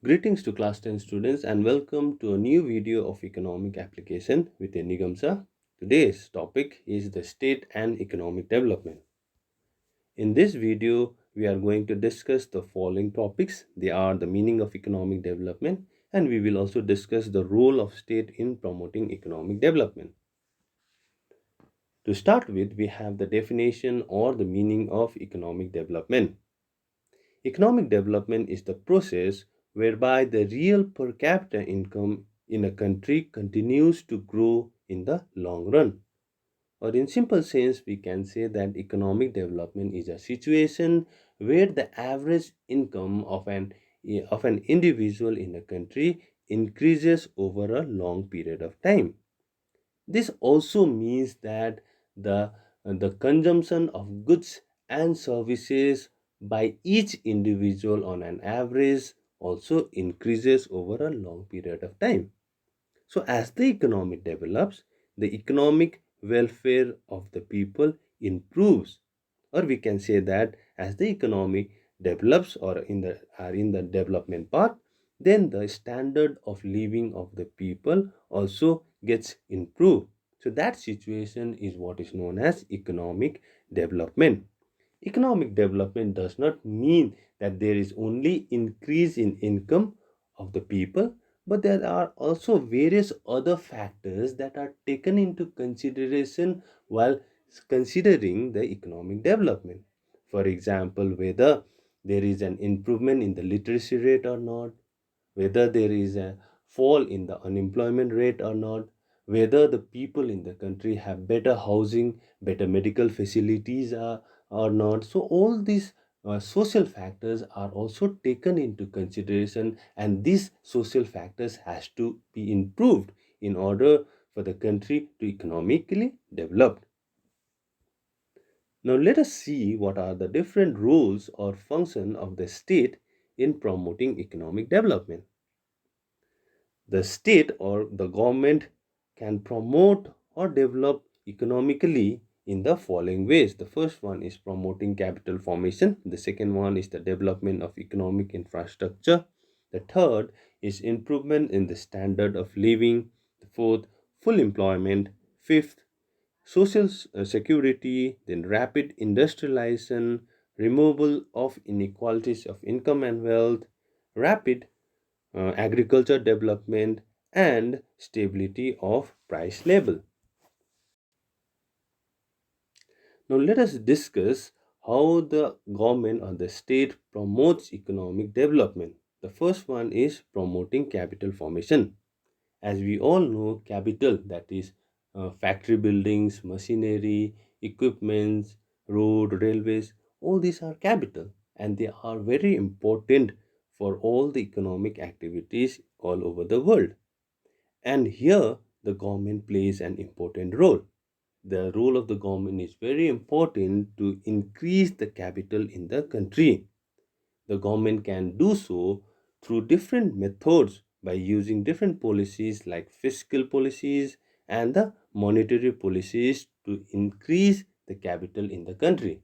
Greetings to class 10 students and welcome to a new video of economic application with Nigam sir. Today's topic is the state and economic development. In this video, we are going to discuss the following topics. They are the meaning of economic development, and we will also discuss the role of state in promoting economic development. To start with, we have the definition or the meaning of economic development. Economic development is the process whereby the real per capita income in a country continues to grow in the long run. Or, in simple sense, we can say that economic development is a situation where the average income of an individual in a country increases over a long period of time. This also means that the consumption of goods and services by each individual on an average also increases over a long period of time. So, as the economy develops, the economic welfare of the people improves, or we can say that as the economy develops or in the development path, then the standard of living of the people also gets improved. So, that situation is what is known as economic development. Economic development does not mean that there is only increase in income of the people, but there are also various other factors that are taken into consideration while considering the economic development. For example, whether there is an improvement in the literacy rate or not, whether there is a fall in the unemployment rate or not, whether the people in the country have better housing, better medical facilities or not. So, all these social factors are also taken into consideration, and these social factors has to be improved in order for the country to economically develop. Now, let us see what are the different roles or function of the state in promoting economic development. The state or the government can promote or develop economically in the following ways. The first one is promoting capital formation. The second one is the development of economic infrastructure. The third is improvement in the standard of living. The fourth, full employment. Fifth, social security. Then rapid industrialization, removal of inequalities of income and wealth, rapid agriculture development, and stability of price level. Now, let us discuss how the government or the state promotes economic development. The first one is promoting capital formation. As we all know, capital, that is factory buildings, machinery, equipments, road, railways, all these are capital, and they are very important for all the economic activities all over the world. And here the government plays an important role. The role of the government is very important to increase the capital in the country. The government can do so through different methods by using different policies like fiscal policies and the monetary policies to increase the capital in the country.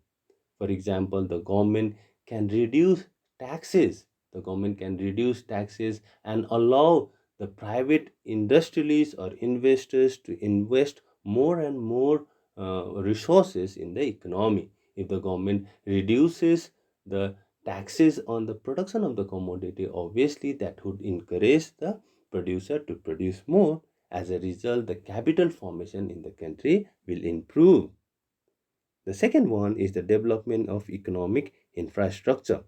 For example, the government can reduce taxes. The government can reduce taxes and allow the private industrialists or investors to invest more and more resources in the economy. If the government reduces the taxes on the production of the commodity, obviously that would encourage the producer to produce more. As a result, the capital formation in the country will improve. The second one is the development of economic infrastructure.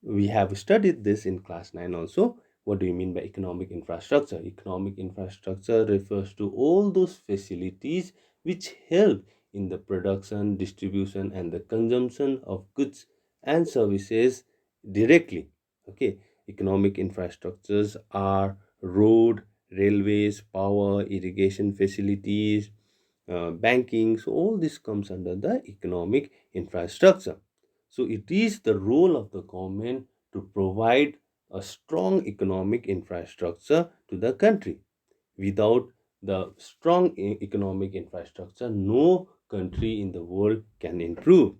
We have studied this in class 9 also. What do you mean by economic infrastructure? Economic infrastructure refers to all those facilities which help in the production, distribution, and the consumption of goods and services directly. Okay, economic infrastructures are road, railways, power, irrigation facilities, banking. So, all this comes under the economic infrastructure. So, it is the role of the government to provide a strong economic infrastructure to the country. Without the strong economic infrastructure, no country in the world can improve.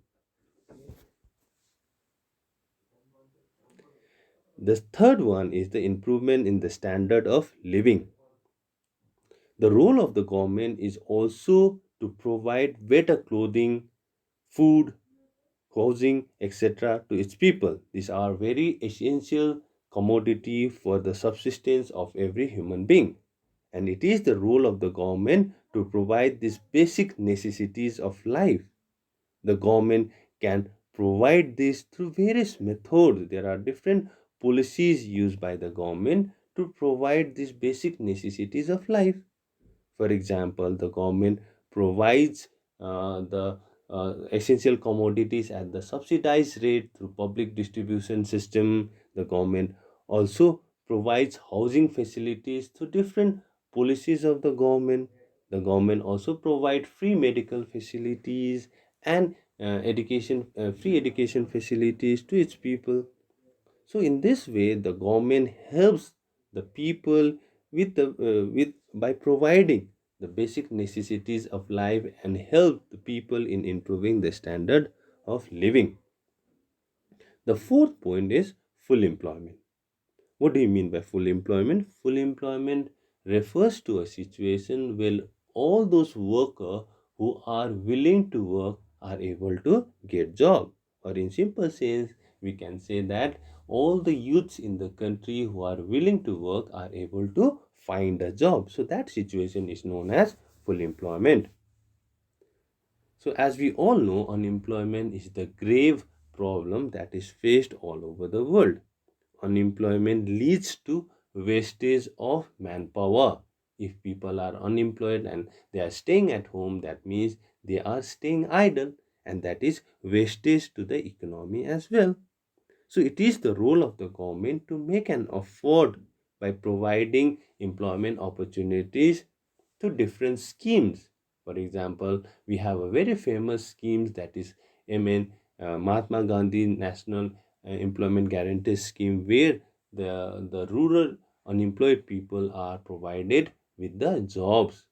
The third one is the improvement in the standard of living. The role of the government is also to provide better clothing, food, housing, etc. to its people. These are very essential commodity for the subsistence of every human being. And it is the role of the government to provide these basic necessities of life. The government can provide this through various methods. There are different policies used by the government to provide these basic necessities of life. For example, the government provides the essential commodities at the subsidized rate through public distribution system. The government also provides housing facilities through different policies of the government. The government also provide free medical facilities and free education facilities to its people. So in this way, the government helps the people with by providing the basic necessities of life and help the people in improving the standard of living. The fourth point is full employment. What do you mean by full employment? Full employment refers to a situation where all those workers who are willing to work are able to get job. Or in simple sense, we can say that all the youths in the country who are willing to work are able to find a job. So that situation is known as full employment. So, as we all know, unemployment is the grave problem that is faced all over the world. Unemployment leads to wastage of manpower. If people are unemployed and they are staying at home, that means they are staying idle, and that is wastage to the economy as well. So it is the role of the government to make an effort by providing employment opportunities to different schemes. For example, we have a very famous scheme that is Mahatma Gandhi National Employment Guarantee Scheme, where the rural unemployed people are provided with the jobs.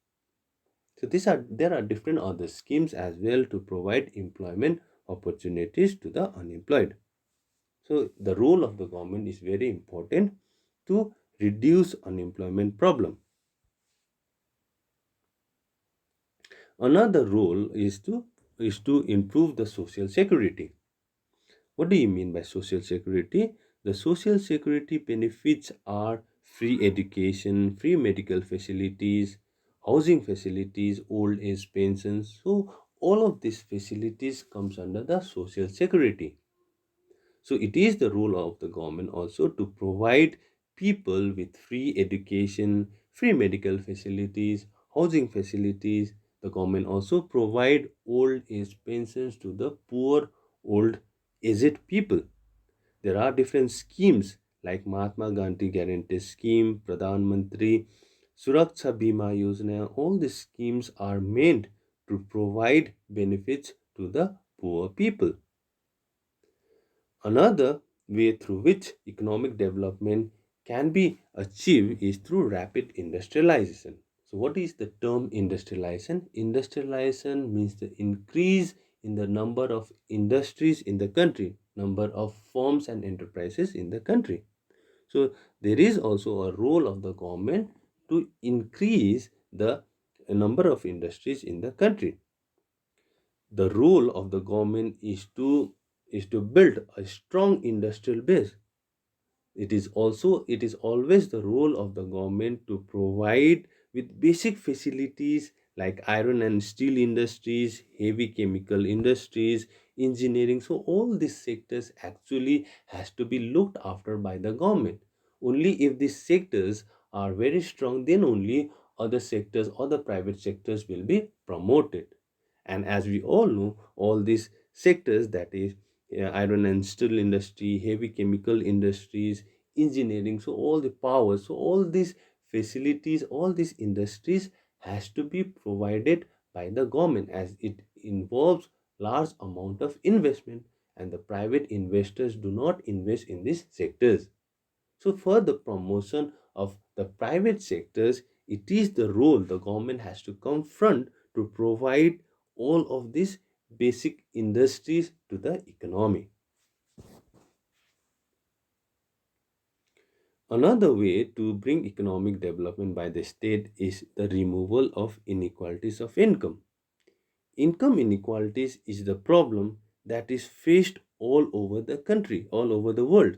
So there are different other schemes as well to provide employment opportunities to the unemployed. So the role of the government is very important to reduce unemployment problem. Another role is to improve the social security. What do you mean by social security? The social security benefits are free education, free medical facilities, housing facilities, old age pensions. So all of these facilities comes under the social security. So it is the role of the government also to provide people with free education, free medical facilities, housing facilities. The government also provide old age pensions to the poor old aged people. There are different schemes like Mahatma Gandhi Guarantee Scheme, Pradhan Mantri Suraksha Bima Yojana. All these schemes are meant to provide benefits to the poor people. Another way through which economic development can be achieved is through rapid industrialization. So, what is the term industrialization? Industrialization means the increase in the number of industries in the country, number of firms and enterprises in the country. So, there is also a role of the government to increase the number of industries in the country. The role of the government is to build a strong industrial base. It is always the role of the government to provide with basic facilities like iron and steel industries, heavy chemical industries, engineering. So all these sectors actually has to be looked after by the government. Only if these sectors are very strong, then only other sectors, other private sectors will be promoted. And as we all know, all these sectors, that is iron and steel industry, heavy chemical industries, engineering, so all the power, so all these facilities, all these industries has to be provided by the government, as it involves large amount of investment, and the private investors do not invest in these sectors. So for the promotion of the private sectors, it is the role the government has to confront to provide all of these basic industries to the economy. Another way to bring economic development by the state is the removal of inequalities of income. Income inequalities is the problem that is faced all over the country, all over the world.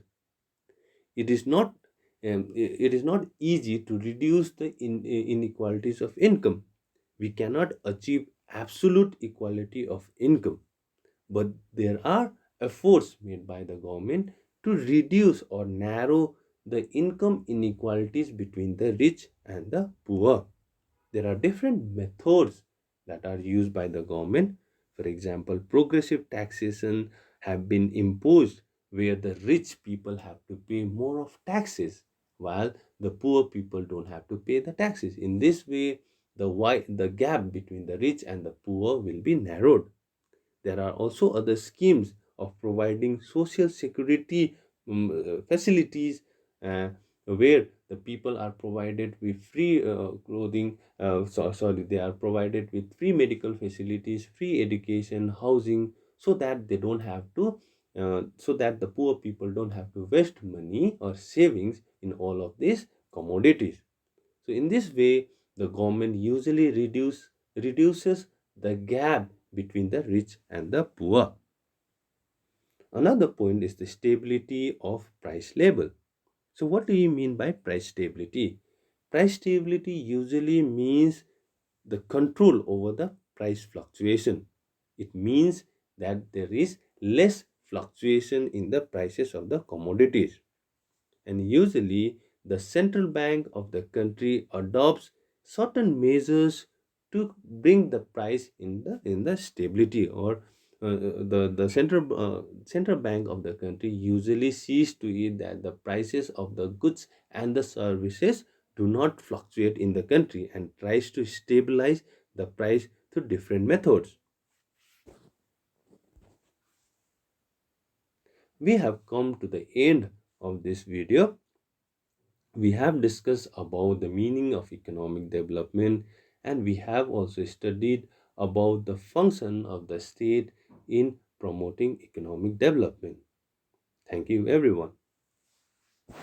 It is not it is not easy to reduce the inequalities of income. We cannot achieve absolute equality of income, but there are efforts made by the government to reduce or narrow the income inequalities between the rich and the poor. There are different methods that are used by the government. For example, progressive taxation have been imposed where the rich people have to pay more of taxes while the poor people don't have to pay the taxes. In this way, the gap between the rich and the poor will be narrowed. There are also other schemes of providing social security facilities, uh, where the people are provided with free clothing, sorry, they are provided with free medical facilities, free education, housing, so that they don't have to, so that the poor people don't have to waste money or savings in all of these commodities. So in this way, the government usually reduces the gap between the rich and the poor. Another point is the stability of price level. So what do you mean by price stability? Price stability usually means the control over the price fluctuation. It means that there is less fluctuation in the prices of the commodities, and usually the central bank of the country adopts certain measures to bring the price in the stability, or the central bank of the country usually sees to it that the prices of the goods and the services do not fluctuate in the country and tries to stabilize the price through different methods. We have come to the end of this video. We have discussed about the meaning of economic development, and we have also studied about the function of the state in promoting economic development. Thank you, everyone.